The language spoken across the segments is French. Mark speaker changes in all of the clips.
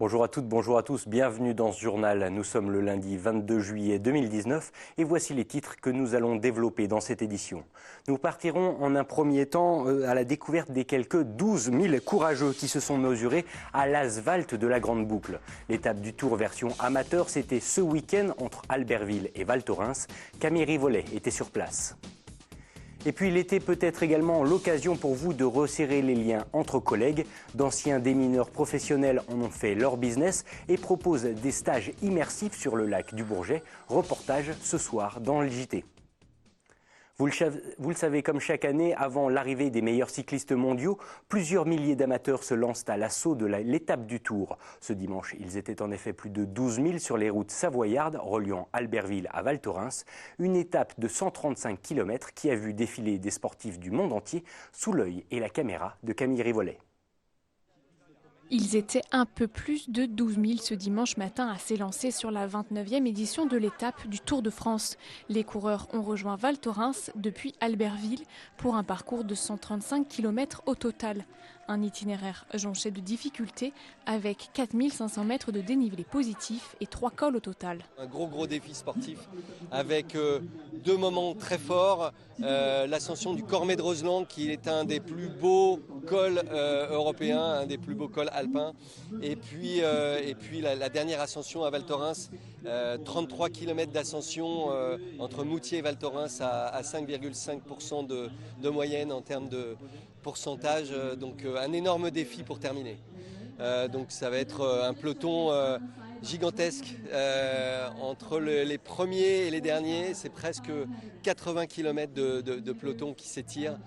Speaker 1: Bonjour à toutes, bonjour à tous, bienvenue dans ce journal. Nous sommes le lundi 22 juillet 2019 et voici les titres que nous allons développer dans cette édition. Nous partirons en un premier temps à la découverte des quelques 12 000 courageux qui se sont mesurés à l'asphalte de la Grande Boucle. L'étape du Tour version amateur, c'était ce week-end entre Albertville et Val Thorens. Camille Rivollet était sur place. Et puis l'été peut être également l'occasion pour vous de resserrer les liens entre collègues. D'anciens démineurs professionnels en ont fait leur business et proposent des stages immersifs sur le lac du Bourget. Reportage ce soir dans le JT. Vous le savez, comme chaque année, avant l'arrivée des meilleurs cyclistes mondiaux, plusieurs milliers d'amateurs se lancent à l'assaut de l'étape du Tour. Ce dimanche, ils étaient en effet plus de 12 000 sur les routes savoyardes reliant Albertville à Val Thorens. Une étape de 135 km qui a vu défiler des sportifs du monde entier sous l'œil et la caméra de Camille Rivollet.
Speaker 2: Ils étaient un peu plus de 12 000 ce dimanche matin à s'élancer sur la 29e édition de l'étape du Tour de France. Les coureurs ont rejoint Val Thorens depuis Albertville pour un parcours de 135 km au total. Un itinéraire jonché de difficultés avec 4500 mètres de dénivelé positif et 3 cols au total.
Speaker 3: Un gros défi sportif avec deux moments très forts. L'ascension du Cormet de Roseland qui est un des plus beaux cols européens, un des plus beaux cols alpins. Et puis la dernière ascension à Val Thorens, 33 km d'ascension entre Moutier et Val Thorens à 5,5% de moyenne en termes de pourcentage. Donc un énorme défi pour terminer. Donc ça va être un peloton gigantesque entre les premiers et les derniers. C'est presque 80 km de peloton qui s'étire.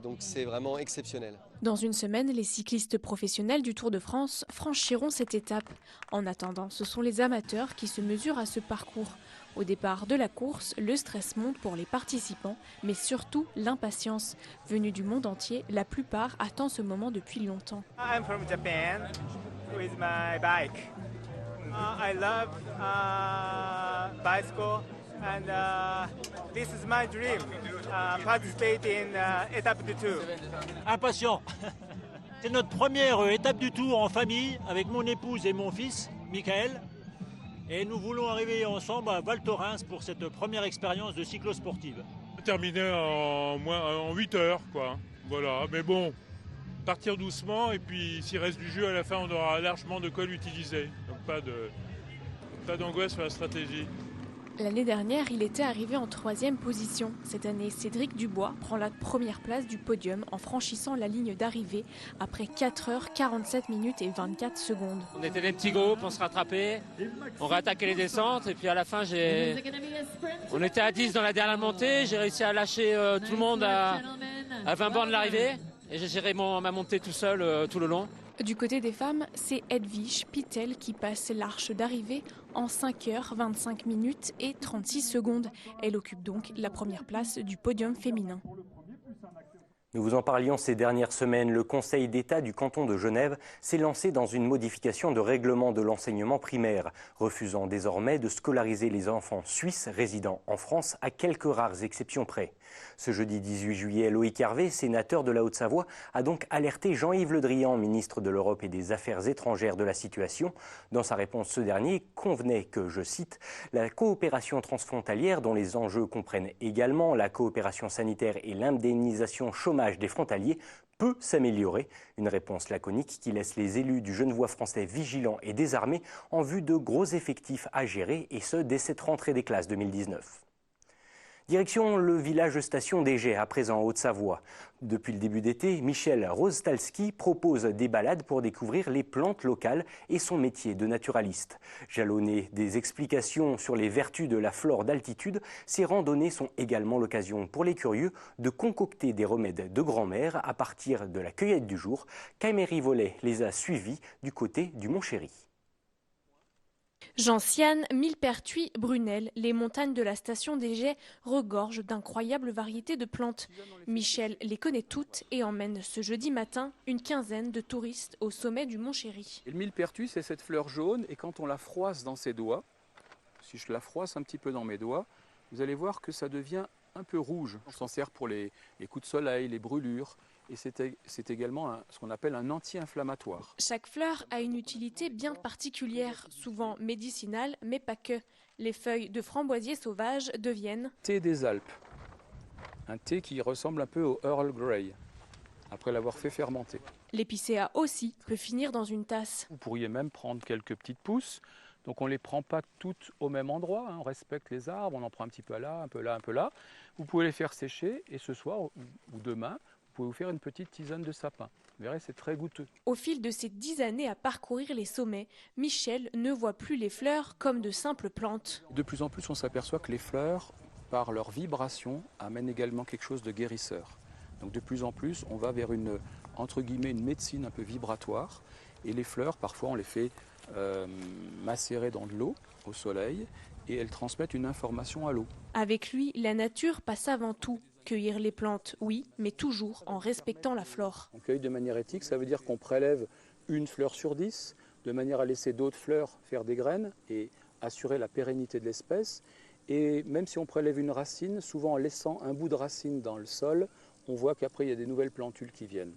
Speaker 3: Donc c'est vraiment exceptionnel.
Speaker 2: Dans une semaine, les cyclistes professionnels du Tour de France franchiront cette étape. En attendant, ce sont les amateurs qui se mesurent à ce parcours. Au départ de la course, le stress monte pour les participants, mais surtout l'impatience. Venus du monde entier, la plupart attendent ce moment depuis longtemps.
Speaker 4: I'm from Japan with my bike. I love bicycle and this is my dream. Participate in étape du Tour.
Speaker 5: Impatient. C'est notre première étape du Tour en famille avec mon épouse et mon fils, Michael. Et nous voulons arriver ensemble à Val Thorens pour cette première expérience de cyclosportive.
Speaker 6: Terminer en 8 heures, quoi. Voilà, mais bon, partir doucement et puis s'il reste du jus à la fin, on aura largement de quoi l'utiliser. Donc pas d'angoisse sur la stratégie.
Speaker 2: L'année dernière, il était arrivé en 3e position. Cette année, Cédric Dubois prend la première place du podium en franchissant la ligne d'arrivée après 4 h 47 minutes et 24 secondes.
Speaker 7: On était des petits groupes, on se rattrapait, on réattaquait les descentes et puis à la fin, on était à 10 dans la dernière montée, j'ai réussi à lâcher tout le monde à 20 bornes de l'arrivée et j'ai géré ma montée tout seul tout le long.
Speaker 2: Du côté des femmes, c'est Edwige Pittel qui passe l'arche d'arrivée en 5 h 25 minutes et 36 secondes. Elle occupe donc la première place du podium féminin.
Speaker 1: Nous vous en parlions ces dernières semaines. Le Conseil d'État du canton de Genève s'est lancé dans une modification de règlement de l'enseignement primaire, refusant désormais de scolariser les enfants suisses résidant en France à quelques rares exceptions près. Ce jeudi 18 juillet, Loïc Hervé, sénateur de la Haute-Savoie, a donc alerté Jean-Yves Le Drian, ministre de l'Europe et des Affaires étrangères, de la situation. Dans sa réponse, ce dernier convenait que, je cite, « la coopération transfrontalière dont les enjeux comprennent également la coopération sanitaire et l'indemnisation chômage des frontaliers peut s'améliorer ». Une réponse laconique qui laisse les élus du Genevois français vigilants et désarmés en vue de gros effectifs à gérer, et ce dès cette rentrée des classes 2019. Direction le village station d'Égée, à présent en Haute-Savoie. Depuis le début d'été, Michel Rostalski propose des balades pour découvrir les plantes locales et son métier de naturaliste. Jalonné des explications sur les vertus de la flore d'altitude, ces randonnées sont également l'occasion pour les curieux de concocter des remèdes de grand-mère à partir de la cueillette du jour. Camille Rivollet les a suivis du côté du Mont-Chéry.
Speaker 2: Gentiane, Millepertuis, Brunel, les montagnes de la station d'Égée regorgent d'incroyables variétés de plantes. Michel les connaît toutes et emmène ce jeudi matin une quinzaine de touristes au sommet du Mont-Chéry.
Speaker 8: Le millepertuis, c'est cette fleur jaune, et quand on la froisse dans ses doigts, si je la froisse un petit peu dans mes doigts, vous allez voir que ça devient un peu rouge. On s'en sert pour les coups de soleil, les brûlures. et c'est également ce qu'on appelle un anti-inflammatoire.
Speaker 2: Chaque fleur a une utilité bien particulière, souvent médicinale, mais pas que. Les feuilles de framboisier sauvage deviennent
Speaker 8: Thé des Alpes, un thé qui ressemble un peu au Earl Grey, après l'avoir fait fermenter.
Speaker 2: L'épicéa aussi peut finir dans une tasse.
Speaker 8: Vous pourriez même prendre quelques petites pousses. Donc on ne les prend pas toutes au même endroit, hein. On respecte les arbres, on en prend un petit peu là, un peu là, un peu là. Vous pouvez les faire sécher et ce soir ou demain, vous pouvez vous faire une petite tisane de sapin. Vous verrez, c'est très goûteux.
Speaker 2: Au fil de ces 10 années à parcourir les sommets, Michel ne voit plus les fleurs comme de simples plantes.
Speaker 8: De plus en plus, on s'aperçoit que les fleurs, par leur vibration, amènent également quelque chose de guérisseur. Donc de plus en plus, on va vers une, entre guillemets, une médecine un peu vibratoire. Et les fleurs, parfois, on les fait macérer dans de l'eau, au soleil, et elles transmettent une information à l'eau.
Speaker 2: Avec lui, la nature passe avant tout. Cueillir les plantes, oui, mais toujours en respectant la flore.
Speaker 8: On cueille de manière éthique, ça veut dire qu'on prélève une fleur sur 10, de manière à laisser d'autres fleurs faire des graines et assurer la pérennité de l'espèce. Et même si on prélève une racine, souvent en laissant un bout de racine dans le sol, on voit qu'après il y a des nouvelles plantules qui viennent.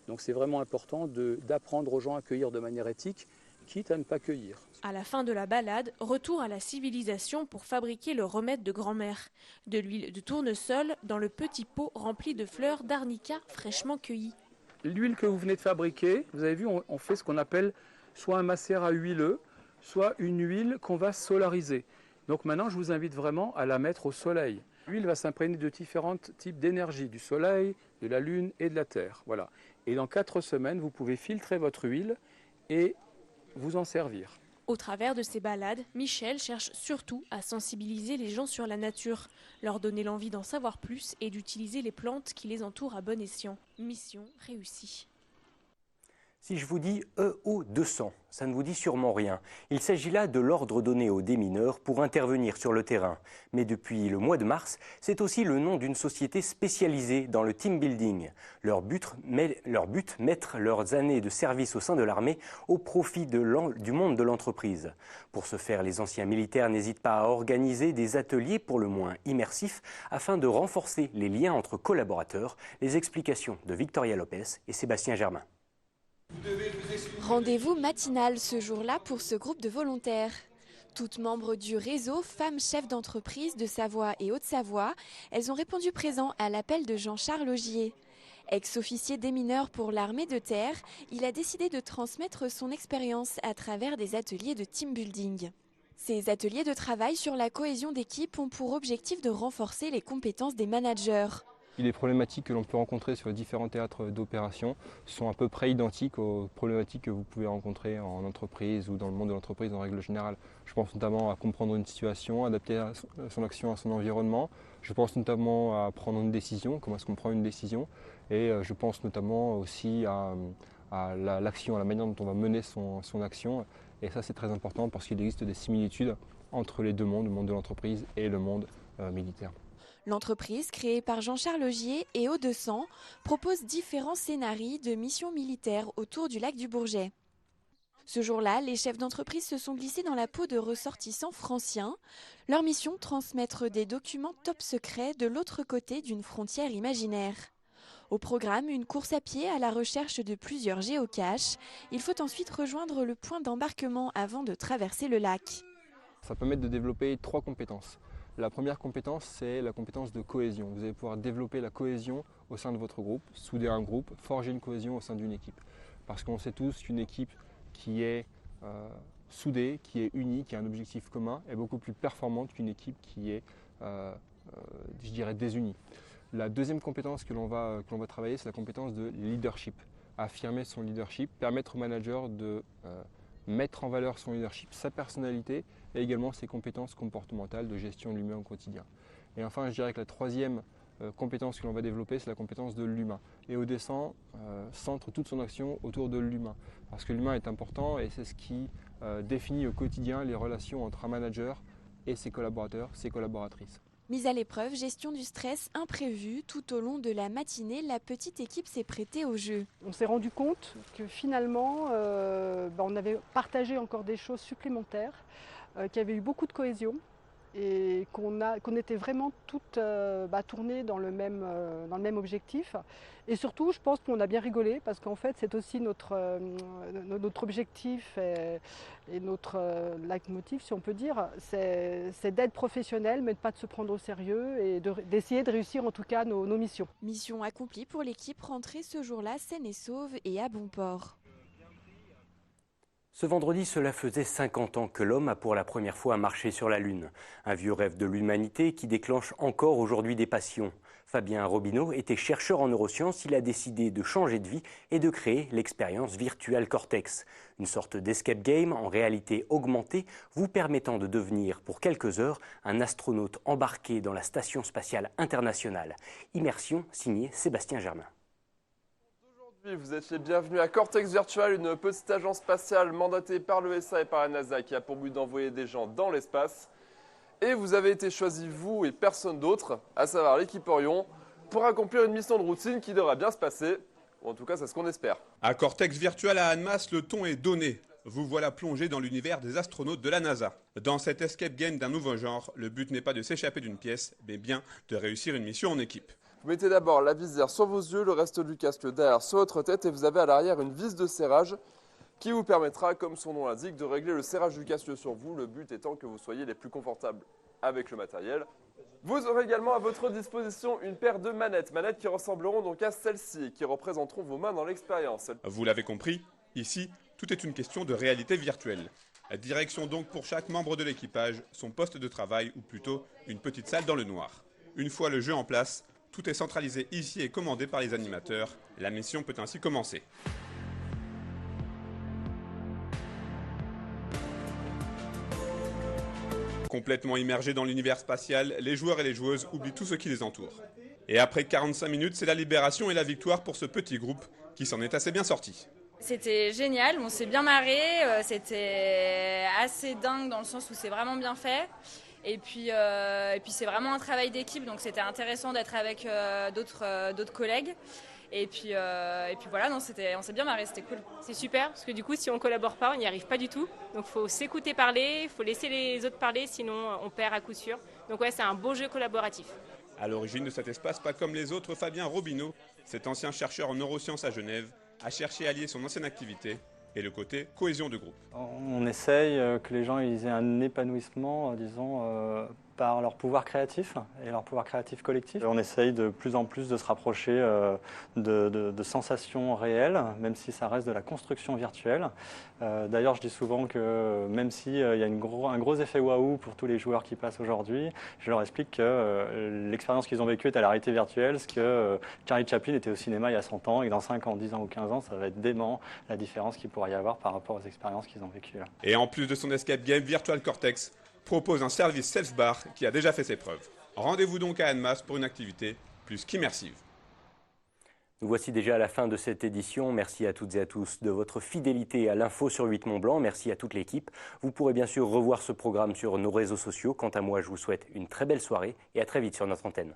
Speaker 8: Donc c'est vraiment important d'apprendre aux gens à cueillir de manière éthique, quitte à ne pas cueillir.
Speaker 2: À la fin de la balade, retour à la civilisation pour fabriquer le remède de grand-mère. De l'huile de tournesol dans le petit pot rempli de fleurs d'arnica fraîchement cueillies.
Speaker 8: L'huile que vous venez de fabriquer, vous avez vu, on fait ce qu'on appelle soit un macérat huileux, soit une huile qu'on va solariser. Donc maintenant, je vous invite vraiment à la mettre au soleil. L'huile va s'imprégner de différents types d'énergie, du soleil, de la lune et de la terre. Voilà. Et dans 4 semaines, vous pouvez filtrer votre huile et vous en servir.
Speaker 2: Au travers de ces balades, Michel cherche surtout à sensibiliser les gens sur la nature, leur donner l'envie d'en savoir plus et d'utiliser les plantes qui les entourent à bon escient. Mission réussie.
Speaker 1: Si je vous dis EO200, ça ne vous dit sûrement rien. Il s'agit là de l'ordre donné aux démineurs pour intervenir sur le terrain. Mais depuis le mois de mars, c'est aussi le nom d'une société spécialisée dans le team building. Leur but, mettre leurs années de service au sein de l'armée au profit du monde de l'entreprise. Pour ce faire, les anciens militaires n'hésitent pas à organiser des ateliers pour le moins immersifs afin de renforcer les liens entre collaborateurs. Les explications de Victoria Lopez et Sébastien Germain.
Speaker 9: Rendez-vous matinal ce jour-là pour ce groupe de volontaires. Toutes membres du réseau Femmes Chefs d'entreprise de Savoie et Haute-Savoie, elles ont répondu présent à l'appel de Jean-Charles Augier. Ex-officier démineur pour l'armée de terre, il a décidé de transmettre son expérience à travers des ateliers de team building. Ces ateliers de travail sur la cohésion d'équipe ont pour objectif de renforcer les compétences des managers.
Speaker 10: Les problématiques que l'on peut rencontrer sur les différents théâtres d'opération sont à peu près identiques aux problématiques que vous pouvez rencontrer en entreprise ou dans le monde de l'entreprise en règle générale. Je pense notamment à comprendre une situation, adapter son action à son environnement. Je pense notamment à prendre une décision, comment est-ce qu'on prend une décision. Et je pense notamment aussi à l'action, à la manière dont on va mener son action. Et ça, c'est très important parce qu'il existe des similitudes entre les deux mondes, le monde de l'entreprise et le monde militaire.
Speaker 9: L'entreprise, créée par Jean-Charles Augier et EO200, propose différents scénarios de missions militaires autour du lac du Bourget. Ce jour-là, les chefs d'entreprise se sont glissés dans la peau de ressortissants franciens. Leur mission, transmettre des documents top secrets de l'autre côté d'une frontière imaginaire. Au programme, une course à pied à la recherche de plusieurs géocaches. Il faut ensuite rejoindre le point d'embarquement avant de traverser le lac.
Speaker 10: Ça permet de développer 3 compétences. La première compétence, c'est la compétence de cohésion. Vous allez pouvoir développer la cohésion au sein de votre groupe, souder un groupe, forger une cohésion au sein d'une équipe. Parce qu'on sait tous qu'une équipe qui est soudée, qui est unie, qui a un objectif commun, est beaucoup plus performante qu'une équipe qui est, je dirais, désunie. La deuxième compétence que l'on va travailler, c'est la compétence de leadership. Affirmer son leadership, permettre au manager de mettre en valeur son leadership, sa personnalité et également ses compétences comportementales de gestion de l'humain au quotidien. Et enfin, je dirais que la troisième compétence que l'on va développer, c'est la compétence de l'humain. Et EO200 centre toute son action autour de l'humain. Parce que l'humain est important et c'est ce qui définit au quotidien les relations entre un manager et ses collaborateurs, ses collaboratrices.
Speaker 9: Mise à l'épreuve, gestion du stress imprévu, tout au long de la matinée, la petite équipe s'est prêtée au jeu.
Speaker 11: On s'est rendu compte que finalement, on avait partagé encore des choses supplémentaires, qu'il y avait eu beaucoup de cohésion, et qu'on était vraiment toutes tournées dans le même objectif. Et surtout, je pense qu'on a bien rigolé parce qu'en fait, c'est aussi notre objectif et notre leitmotiv, si on peut dire, c'est d'être professionnel, mais de pas de se prendre au sérieux et d'essayer de réussir en tout cas nos missions.
Speaker 9: Mission accomplie pour l'équipe rentrée ce jour-là saine et sauve et à bon port.
Speaker 1: Ce vendredi, cela faisait 50 ans que l'homme a pour la première fois marché sur la Lune. Un vieux rêve de l'humanité qui déclenche encore aujourd'hui des passions. Fabien Robineau était chercheur en neurosciences. Il a décidé de changer de vie et de créer l'expérience Virtual Cortex. Une sorte d'escape game en réalité augmentée vous permettant de devenir pour quelques heures un astronaute embarqué dans la Station spatiale internationale. Immersion signée Sébastien Germain.
Speaker 12: Vous êtes les bienvenus à Cortex Virtual, une petite agence spatiale mandatée par l'ESA et par la NASA qui a pour but d'envoyer des gens dans l'espace. Et vous avez été choisis, vous et personne d'autre, à savoir l'équipe Orion, pour accomplir une mission de routine qui devrait bien se passer. Ou en tout cas, c'est ce qu'on espère.
Speaker 13: À Cortex Virtual à Annemasse, le ton est donné. Vous voilà plongé dans l'univers des astronautes de la NASA. Dans cet escape game d'un nouveau genre, le but n'est pas de s'échapper d'une pièce, mais bien de réussir une mission en équipe.
Speaker 12: Vous mettez d'abord la visière sur vos yeux, le reste du casque derrière sur votre tête et vous avez à l'arrière une vis de serrage qui vous permettra, comme son nom l'indique, de régler le serrage du casque sur vous, le but étant que vous soyez les plus confortables avec le matériel. Vous aurez également à votre disposition une paire de manettes qui ressembleront donc à celles-ci et qui représenteront vos mains dans l'expérience.
Speaker 13: Vous l'avez compris, ici, tout est une question de réalité virtuelle. La direction donc pour chaque membre de l'équipage, son poste de travail ou plutôt une petite salle dans le noir. Une fois le jeu en place, tout est centralisé ici et commandé par les animateurs. La mission peut ainsi commencer. Complètement immergés dans l'univers spatial, les joueurs et les joueuses oublient tout ce qui les entoure. Et après 45 minutes, c'est la libération et la victoire pour ce petit groupe qui s'en est assez bien sorti.
Speaker 14: C'était génial, on s'est bien marré, c'était assez dingue dans le sens où c'est vraiment bien fait. Et puis c'est vraiment un travail d'équipe, donc c'était intéressant d'être avec d'autres collègues. Et puis voilà, on s'est bien marré, c'était cool.
Speaker 15: C'est super, parce que du coup, si on collabore pas, on n'y arrive pas du tout. Donc il faut s'écouter parler, il faut laisser les autres parler, sinon on perd à coup sûr. Donc ouais, c'est un beau jeu collaboratif.
Speaker 13: À l'origine de cet espace, pas comme les autres, Fabien Robineau, cet ancien chercheur en neurosciences à Genève, a cherché à lier son ancienne activité et le côté cohésion de groupe.
Speaker 16: On essaye que les gens aient un épanouissement, disons, par leur pouvoir créatif et leur pouvoir créatif collectif. On essaye de plus en plus de se rapprocher de sensations réelles, même si ça reste de la construction virtuelle. D'ailleurs, je dis souvent que même s'il y a un gros effet waouh pour tous les joueurs qui passent aujourd'hui, je leur explique que l'expérience qu'ils ont vécue est à la réalité virtuelle, ce que Charlie Chaplin était au cinéma il y a 100 ans et que dans 5 ans, 10 ans ou 15 ans, ça va être dément la différence qu'il pourrait y avoir par rapport aux expériences qu'ils ont vécues là.
Speaker 13: Et en plus de son escape game, Virtual Cortex propose un service self-bar qui a déjà fait ses preuves. Rendez-vous donc à Annemasse pour une activité plus qu'immersive.
Speaker 1: Nous voici déjà à la fin de cette édition. Merci à toutes et à tous de votre fidélité à l'info sur 8 Mont-Blanc. Merci à toute l'équipe. Vous pourrez bien sûr revoir ce programme sur nos réseaux sociaux. Quant à moi, je vous souhaite une très belle soirée et à très vite sur notre antenne.